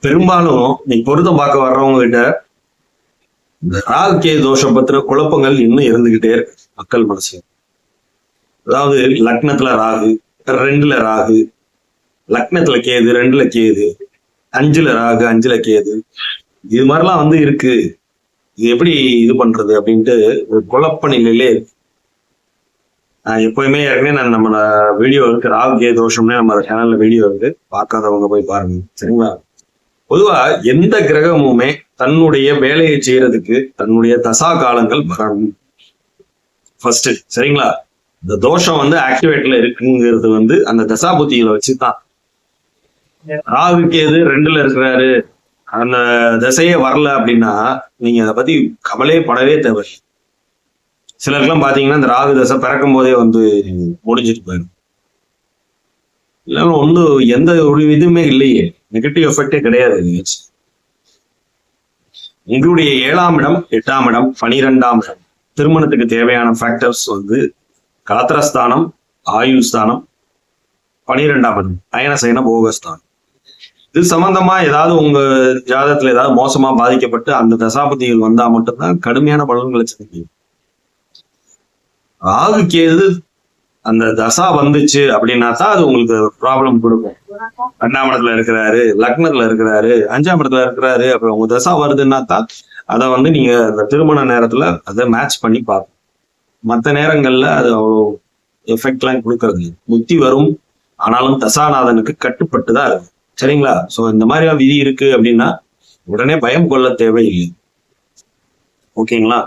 பெரும்பாலும் நீ பொருத்தம் பார்க்க வர்றவங்க கிட்ட இந்த ராகு கேது தோஷம் பத்தின குழப்பங்கள் இன்னும் இருந்துகிட்டே இருக்கு மக்கள் மனசுல. அதாவது லக்னத்துல ராகு, 2ல ராகு, லக்னத்துல கேது, 2ல கேது, 5ல ராகு, 5ல கேது, இது மாதிரிலாம் வந்து இருக்கு. இது எப்படி இது பண்றது அப்படின்ட்டு ஒரு குழப்ப நிலையிலே இருக்கு. எப்பவுமே ஏற்கனவே நம்ம வீடியோ இருக்கு, ராகு கேது தோஷம்னே நம்ம சேனல்ல வீடியோ இருக்கு, பார்க்காதவங்க போய் பாருங்க சரிங்களா. பொதுவா எந்த கிரகமுமே தன்னுடைய வேலையை செய்யறதுக்கு தன்னுடைய தசா காலங்கள் வரணும் ஃபர்ஸ்ட் சரிங்களா. இந்த தோஷம் வந்து ஆக்டிவேட்ல இருக்குங்கிறது வந்து அந்த தசா புத்திகளை வச்சுதான். ராகு கேது 2ல இருக்கிறாரு, அந்த திசையே வரல அப்படின்னா நீங்க அதை பத்தி கவலையே படவே தேவை. சிலருக்குலாம் பாத்தீங்கன்னா இந்த ராகு தசை பிறக்கும் போதே வந்து முடிஞ்சிட்டு போயிடும். இல்லைன்னா ஒன்றும் எந்த ஒரு இதுவுமே இல்லையே, நெகட்டிவ் எஃபெக்டே கிடையாது. உங்களுடைய 7ஆம் இடம், 8ஆம் இடம், 12ஆம் இடம் திருமணத்துக்கு தேவையான ஃபேக்டர்ஸ் வந்து கலத்திரஸ்தானம், ஆயுஸ்தானம், 12ஆம் இடம் அயனசயன போகஸ்தானம். இது சம்பந்தமா ஏதாவது உங்க ஜாதகத்துல ஏதாவது மோசமா பாதிக்கப்பட்டு அந்த தசாபதிகள் வந்தா மட்டும்தான் கடுமையான பலன்களை சந்திக்கும். ராகு கேது அந்த தசா வந்துச்சு அப்படின்னா தான் அது உங்களுக்கு ப்ராப்ளம் கொடுக்கும். 2ஆம் இடத்துல இருக்கிறாரு, லக்னத்துல இருக்கிறாரு, 5ஆம் இடத்துல இருக்கிறாரு, அப்புறம் உங்க தசா வருதுன்னா தான் அதை வந்து நீங்க அந்த திருமண நேரத்துல அதை மேட்ச் பண்ணி பார்க்கணும். மற்ற நேரங்கள்ல அது அவ்வளோ எஃபெக்ட் எல்லாம் கொடுக்கறது. புத்தி வரும், ஆனாலும் தசாநாதனுக்கு கட்டுப்பட்டு தான் இருக்கும் சரிங்களா. ஸோ இந்த மாதிரி விதி இருக்கு அப்படின்னா உடனே பயம் கொள்ள தேவையில்லை. ஓகேங்களா.